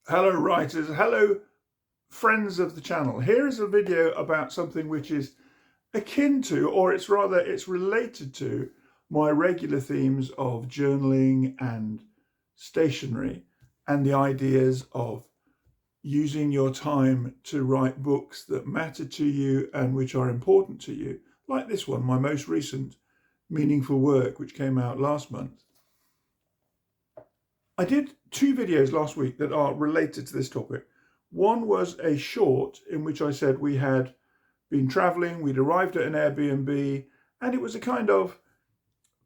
Hello writers, hello friends of the channel. Here is a video about something which is akin to, or it's related to, my regular themes of journaling and stationery and the ideas of using your time to write books that matter to you and which are important to you, like this one, my most recent meaningful work, which came out last month. I did two videos last week that are related to this topic. One was a short in which I said we had been traveling, we'd arrived at an Airbnb, and it was a kind of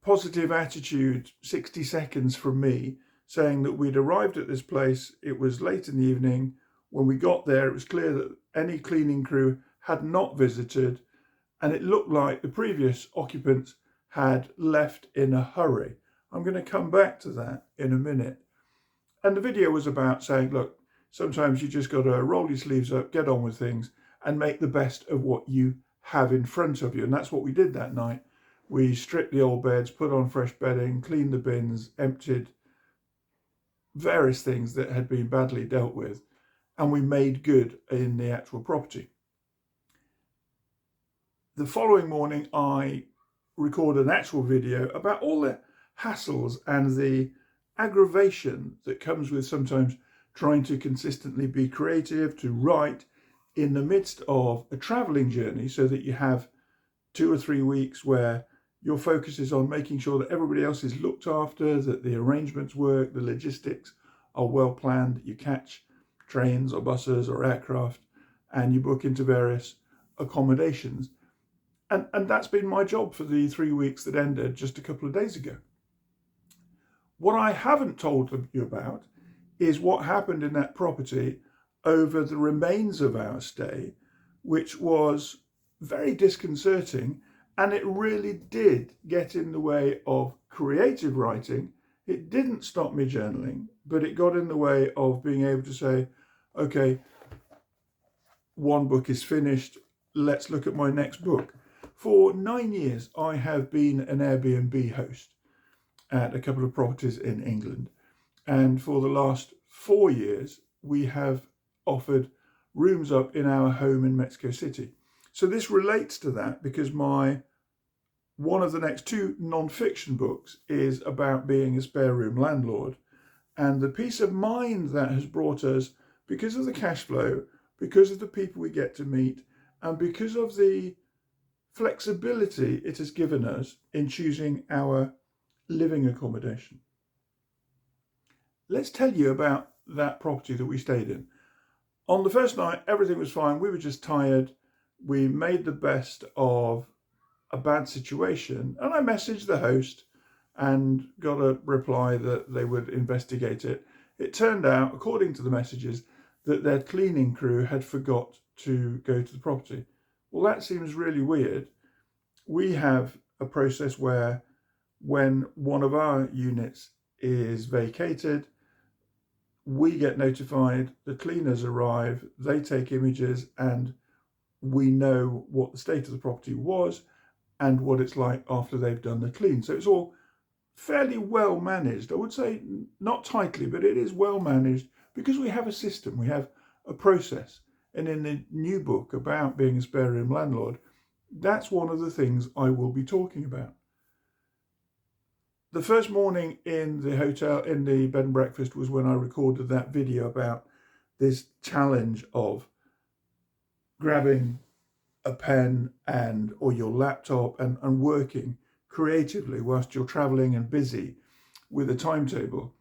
positive attitude, 60 seconds from me, saying that we'd arrived at this place, it was late in the evening. When we got there, it was clear that any cleaning crew had not visited, and it looked like the previous occupants had left in a hurry. I'm going to come back to that in a minute. And the video was about saying, look, sometimes you just got to roll your sleeves up, get on with things, and make the best of what you have in front of you. And that's what we did that night. We stripped the old beds, put on fresh bedding, cleaned the bins, emptied various things that had been badly dealt with, and we made good in the actual property. The following morning, I recorded an actual video about all the hassles and the aggravation that comes with sometimes trying to consistently be creative, to write in the midst of a traveling journey, so that you have 2 or 3 weeks where your focus is on making sure that everybody else is looked after, that the arrangements work, the logistics are well planned, that you catch trains or buses or aircraft and you book into various accommodations. And that's been my job for the 3 weeks that ended just a couple of days ago. What I haven't told you about is what happened in that property over the remains of our stay, which was very disconcerting, and it really did get in the way of creative writing. It didn't stop me journaling, but it got in the way of being able to say, okay, one book is finished, let's look at my next book. For 9 years, I have been an Airbnb host at a couple of properties in England. And for the last 4 years, we have offered rooms up in our home in Mexico City. So this relates to that because one of the next two non-fiction books is about being a spare room landlord. And the peace of mind that has brought us, because of the cash flow, because of the people we get to meet, and because of the flexibility it has given us in choosing our living accommodation. Let's tell you about that property that we stayed in. On the first night, everything was fine. We were just tired. We made the best of a bad situation, and I messaged the host and got a reply that they would investigate it. It turned out, according to the messages, that their cleaning crew had forgot to go to the property. Well, that seems really weird. We have a process where when one of our units is vacated, we get notified, the cleaners arrive, they take images, and we know what the state of the property was and what it's like after they've done the clean. So it's all fairly well managed. I would say not tightly, but it is well managed because we have a system, we have a process. And in the new book about being a spare room landlord, that's one of the things I will be talking about. The first morning in the hotel, in the bed and breakfast, was when I recorded that video about this challenge of grabbing a pen or your laptop and working creatively whilst you're traveling and busy with a timetable.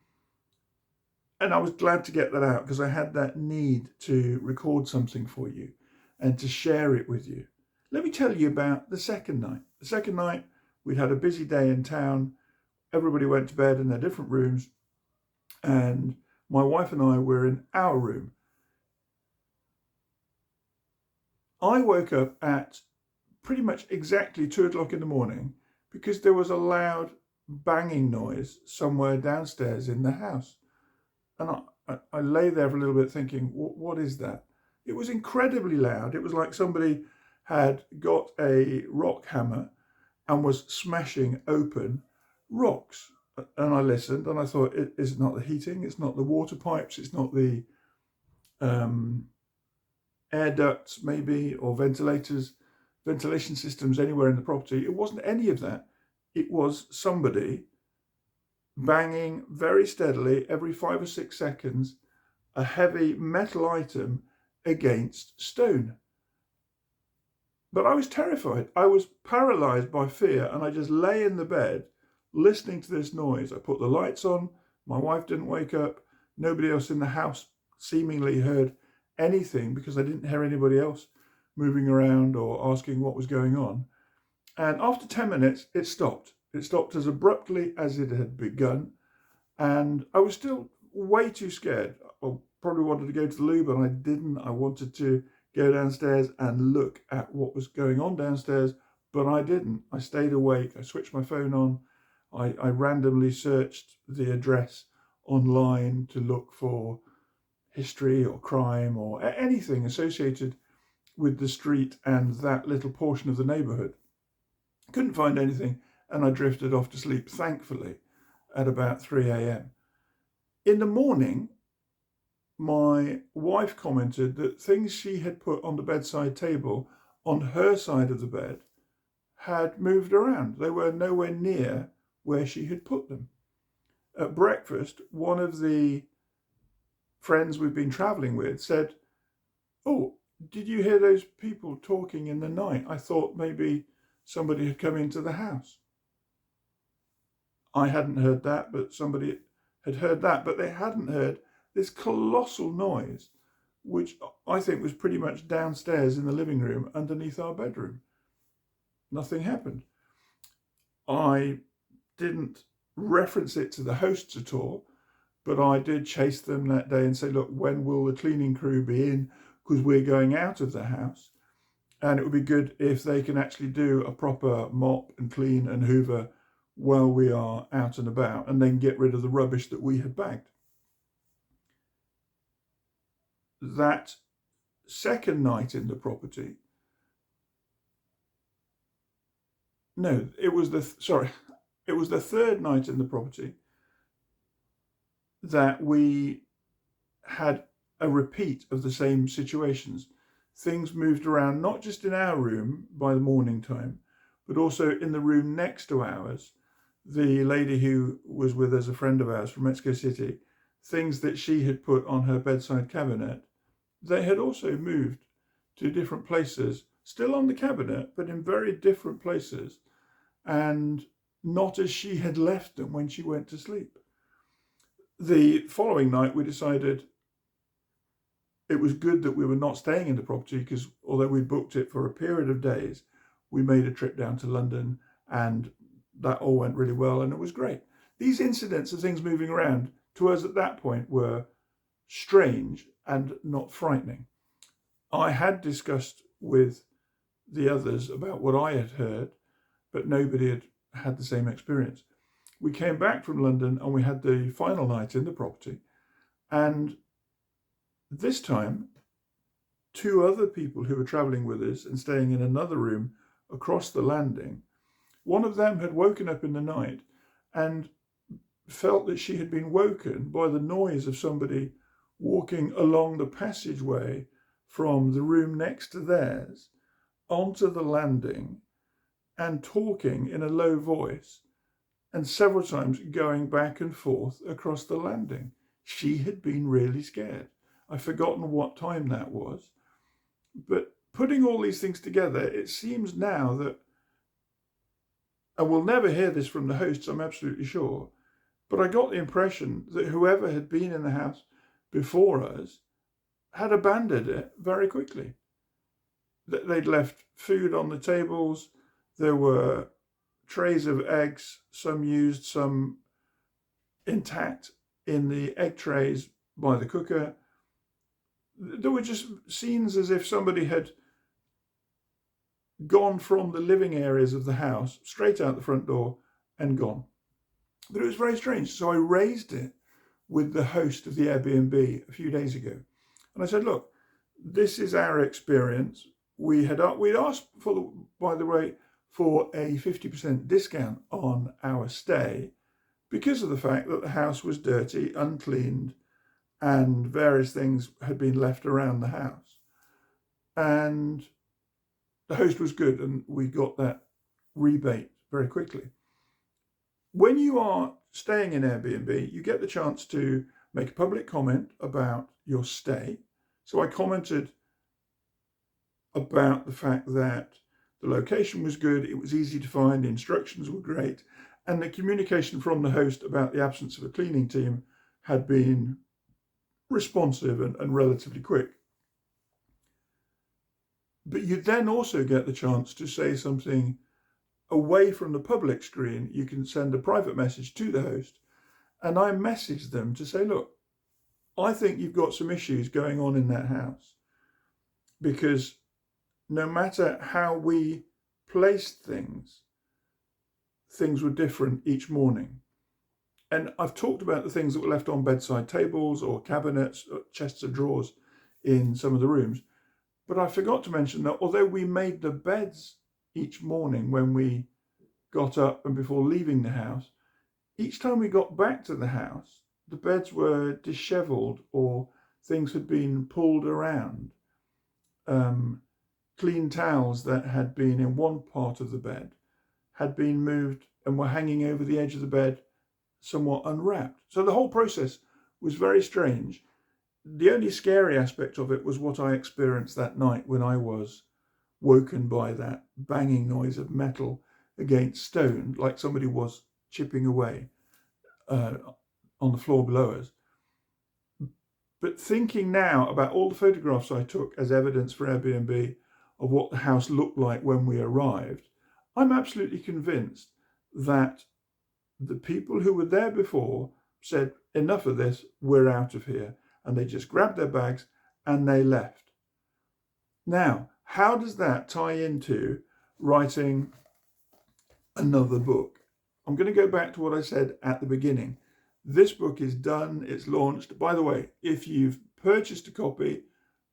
And I was glad to get that out because I had that need to record something for you and to share it with you. Let me tell you about the second night. The second night, we'd had a busy day in town. Everybody went to bed in their different rooms, and my wife and I were in our room. I woke up at pretty much exactly 2 o'clock in the morning because there was a loud banging noise somewhere downstairs in the house. And I lay there for a little bit thinking, what is that? It was incredibly loud. It was like somebody had got a rock hammer and was smashing open rocks. And I listened and I thought, it's not the heating, it's not the water pipes, it's not the air ducts maybe, or ventilation systems anywhere in the property. It wasn't any of that. It was somebody banging very steadily every 5 or 6 seconds a heavy metal item against stone. But I was terrified. I was paralyzed by fear, and I just lay in the bed listening to this noise. I put the lights on. My wife didn't wake up. Nobody else in the house seemingly heard anything, because I didn't hear anybody else moving around or asking what was going on. And after 10 minutes, it stopped. It stopped as abruptly as it had begun. And I was still way too scared. I probably wanted to go to the loo, but I didn't. I wanted to go downstairs and look at what was going on downstairs, but I didn't. I stayed awake. I switched my phone on. I randomly searched the address online to look for history or crime or anything associated with the street and that little portion of the neighbourhood. Couldn't find anything, and I drifted off to sleep, thankfully, at about 3 a.m. In the morning, my wife commented that things she had put on the bedside table on her side of the bed had moved around. They were nowhere near where she had put them. At breakfast, one of the friends we've been travelling with said, "Oh, did you hear those people talking in the night? I thought maybe somebody had come into the house." I hadn't heard that, but somebody had heard that, but they hadn't heard this colossal noise, which I think was pretty much downstairs in the living room underneath our bedroom. Nothing happened. I didn't reference it to the hosts at all, but I did chase them that day and say, "Look, when will the cleaning crew be in? Because we're going out of the house, and it would be good if they can actually do a proper mop and clean and hoover while we are out and about, and then get rid of the rubbish that we had bagged." That second night in the property, no, it was the third night in the property that we had a repeat of the same situations. Things moved around, not just in our room by the morning time, but also in the room next to ours. The lady who was with us, a friend of ours from Mexico City, things that she had put on her bedside cabinet, they had also moved to different places, still on the cabinet, but in very different places, and not as she had left them when she went to sleep. The following night, we decided it was good that we were not staying in the property, because although we booked it for a period of days, we made a trip down to London, and that all went really well, and it was great. These incidents of things moving around to us at that point were strange and not frightening. I had discussed with the others about what I had heard, but nobody had had the same experience. We came back from London and we had the final night in the property, and this time 2 other people who were travelling with us and staying in another room across the landing, one of them had woken up in the night and felt that she had been woken by the noise of somebody walking along the passageway from the room next to theirs onto the landing and talking in a low voice, and several times going back and forth across the landing. She had been really scared. I've forgotten what time that was, but putting all these things together, it seems now that, and we'll never hear this from the hosts, I'm absolutely sure, but I got the impression that whoever had been in the house before us had abandoned it very quickly. They'd left food on the tables. There were trays of eggs, some used, some intact, in the egg trays by the cooker. There were just scenes as if somebody had gone from the living areas of the house straight out the front door and gone. But it was very strange. So I raised it with the host of the Airbnb a few days ago. And I said, "Look, this is our experience. We'd asked for, by the way, for a 50% discount on our stay because of the fact that the house was dirty, uncleaned, and various things had been left around the house. And the host was good, and we got that rebate very quickly. When you are staying in Airbnb, you get the chance to make a public comment about your stay. So I commented about the fact that the location was good, it was easy to find, the instructions were great, and the communication from the host about the absence of a cleaning team had been responsive and relatively quick. But you then also get the chance to say something away from the public screen. You can send a private message to the host, and I messaged them to say, look, I think you've got some issues going on in that house, because no matter how we placed things, things were different each morning. And I've talked about the things that were left on bedside tables or cabinets, or chests of drawers in some of the rooms. But I forgot to mention that although we made the beds each morning when we got up and before leaving the house, each time we got back to the house, the beds were disheveled or things had been pulled around. Clean towels that had been in one part of the bed had been moved and were hanging over the edge of the bed, somewhat unwrapped. So the whole process was very strange. The only scary aspect of it was what I experienced that night when I was woken by that banging noise of metal against stone, like somebody was chipping away on the floor below us. But thinking now about all the photographs I took as evidence for Airbnb of what the house looked like when we arrived, I'm absolutely convinced that the people who were there before said, enough of this, we're out of here. And they just grabbed their bags and they left. Now, how does that tie into writing another book? I'm going to go back to what I said at the beginning. This book is done, it's launched. By the way, if you've purchased a copy,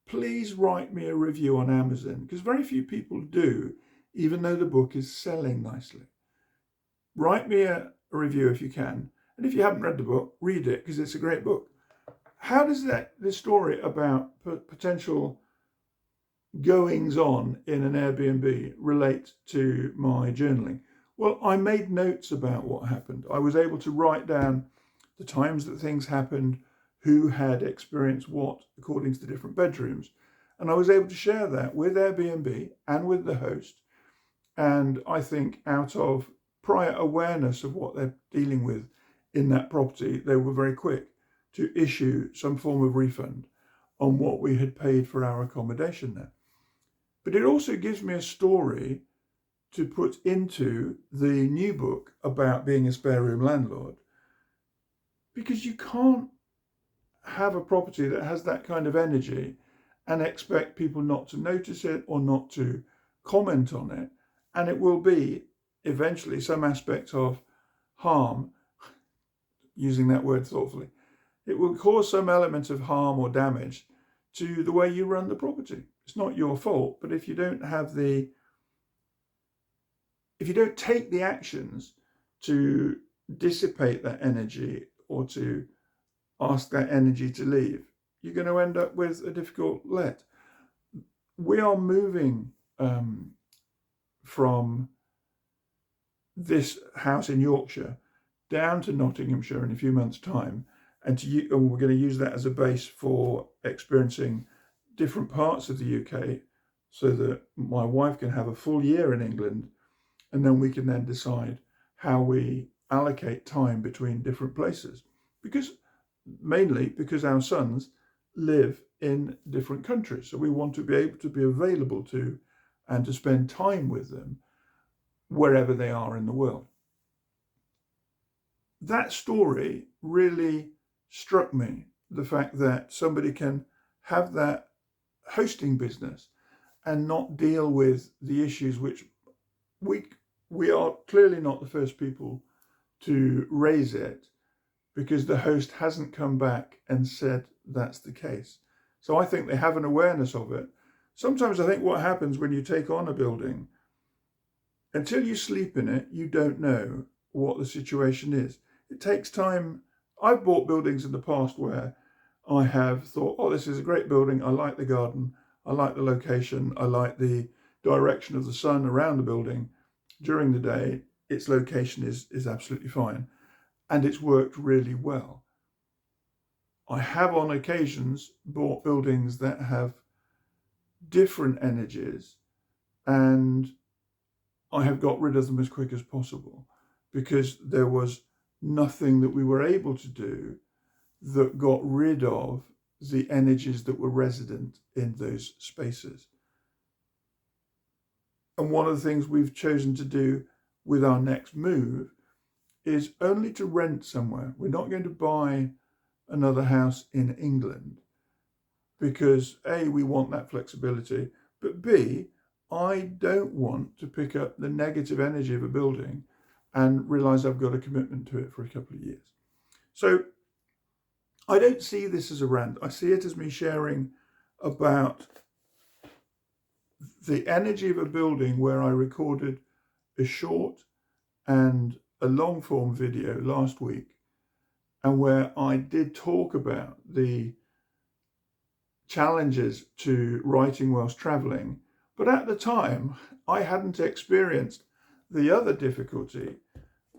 please write me a review on Amazon, because very few people do, even though the book is selling nicely. Write me a review if you can. And if you haven't read the book, read it, because it's a great book. How does this story about potential goings on in an Airbnb relate to my journaling? Well, I made notes about what happened. I was able to write down the times that things happened, who had experienced what according to the different bedrooms. And I was able to share that with Airbnb and with the host. And I think out of prior awareness of what they're dealing with in that property, they were very quick to issue some form of refund on what we had paid for our accommodation there. But it also gives me a story to put into the new book about being a spare room landlord, because you can't have a property that has that kind of energy and expect people not to notice it or not to comment on it. And it will be eventually some aspect of harm, using that word thoughtfully. It will cause some element of harm or damage to the way you run the property. It's not your fault, but if you don't take the actions to dissipate that energy or to ask that energy to leave, you're going to end up with a difficult let. We are moving from this house in Yorkshire down to Nottinghamshire in a few months' time, and we're going to use that as a base for experiencing different parts of the UK, so that my wife can have a full year in England, and then we can then decide how we allocate time between different places. Mainly because our sons live in different countries, so we want to be able to be available to and to spend time with them wherever they are in the world. That story really struck me, the fact that somebody can have that hosting business and not deal with the issues which we are clearly not the first people to raise it, because the host hasn't come back and said that's the case. So I think they have an awareness of it. Sometimes I think what happens when you take on a building, until you sleep in it, you don't know what the situation is. It takes time. I've bought buildings in the past where I have thought, oh, this is a great building. I like the garden. I like the location. I like the direction of the sun around the building. During the day, its location is absolutely fine. And it's worked really well. I have on occasions bought buildings that have different energies, and I have got rid of them as quick as possible because there was nothing that we were able to do that got rid of the energies that were resident in those spaces. And one of the things we've chosen to do with our next move is only to rent somewhere. We're not going to buy another house in England because A, we want that flexibility, but B, I don't want to pick up the negative energy of a building and realize I've got a commitment to it for a couple of years. So I don't see this as a rant. I see it as me sharing about the energy of a building where I recorded a short and a long form video last week, and where I did talk about the challenges to writing whilst travelling. But at the time, I hadn't experienced the other difficulty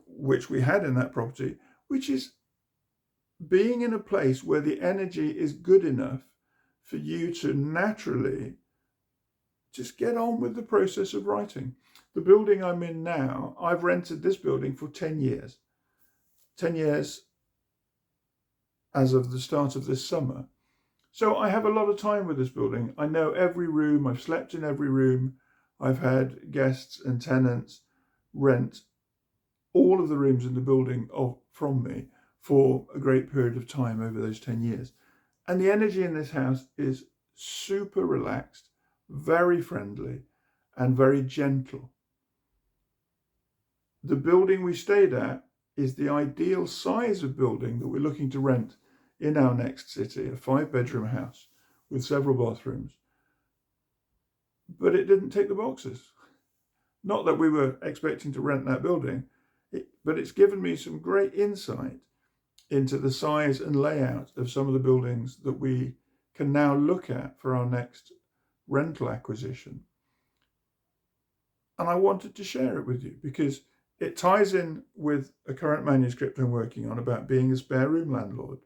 which we had in that property, which is being in a place where the energy is good enough for you to naturally just get on with the process of writing. The building I'm in now, I've rented this building for 10 years. 10 years as of the start of this summer. So I have a lot of time with this building. I know every room, I've slept in every room, I've had guests and tenants rent all of the rooms in the building from me for a great period of time over those 10 years. And the energy in this house is super relaxed, very friendly, and very gentle. The building we stayed at is the ideal size of building that we're looking to rent in our next city, a 5-bedroom house with several bathrooms. But it didn't tick the boxes. Not that we were expecting to rent that building, but it's given me some great insight into the size and layout of some of the buildings that we can now look at for our next rental acquisition. And I wanted to share it with you because it ties in with a current manuscript I'm working on about being a spare room landlord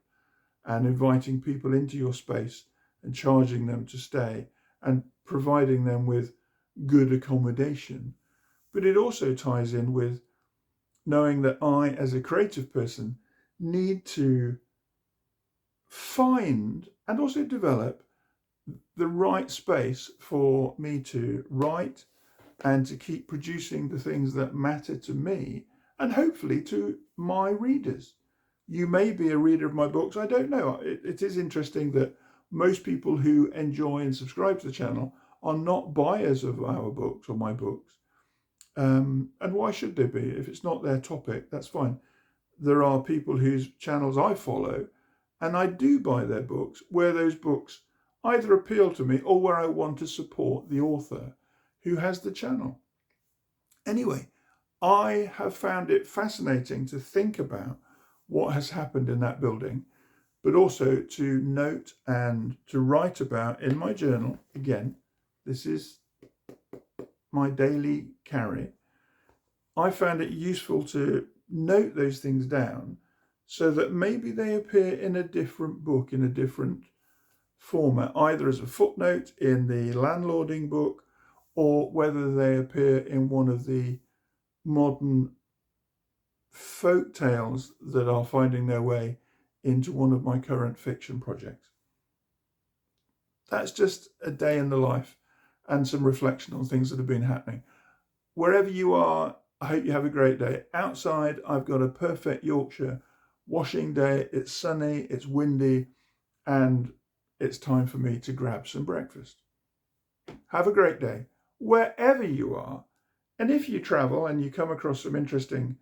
and inviting people into your space and charging them to stay and providing them with good accommodation. But it also ties in with knowing that I, as a creative person, need to find and also develop the right space for me to write and to keep producing the things that matter to me and hopefully to my readers. You may be a reader of my books, I don't know. It is interesting that most people who enjoy and subscribe to the channel are not buyers of our books or my books. And why should they be? If it's not their topic, that's fine. There are people whose channels I follow and I do buy their books where those books either appeal to me or where I want to support the author who has the channel. Anyway, I have found it fascinating to think about what has happened in that building, but also to note and to write about in my journal. Again, this is my daily carry. I found it useful to note those things down so that maybe they appear in a different book, in a different format, either as a footnote in the landlording book or whether they appear in one of the modern folk tales that are finding their way into one of my current fiction projects. That's just a day in the life and some reflection on things that have been happening. Wherever you are, I hope you have a great day. Outside, I've got a perfect Yorkshire washing day. It's sunny, it's windy, and it's time for me to grab some breakfast. Have a great day, wherever you are. And if you travel and you come across some interesting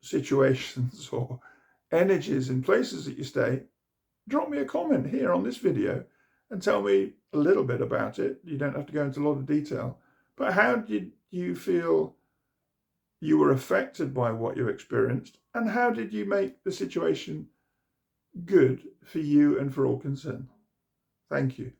situations or energies in places that you stay, drop me a comment here on this video and tell me a little bit about it. You don't have to go into a lot of detail, but how did you feel you were affected by what you experienced, and how did you make the situation good for you and for all concerned. Thank you.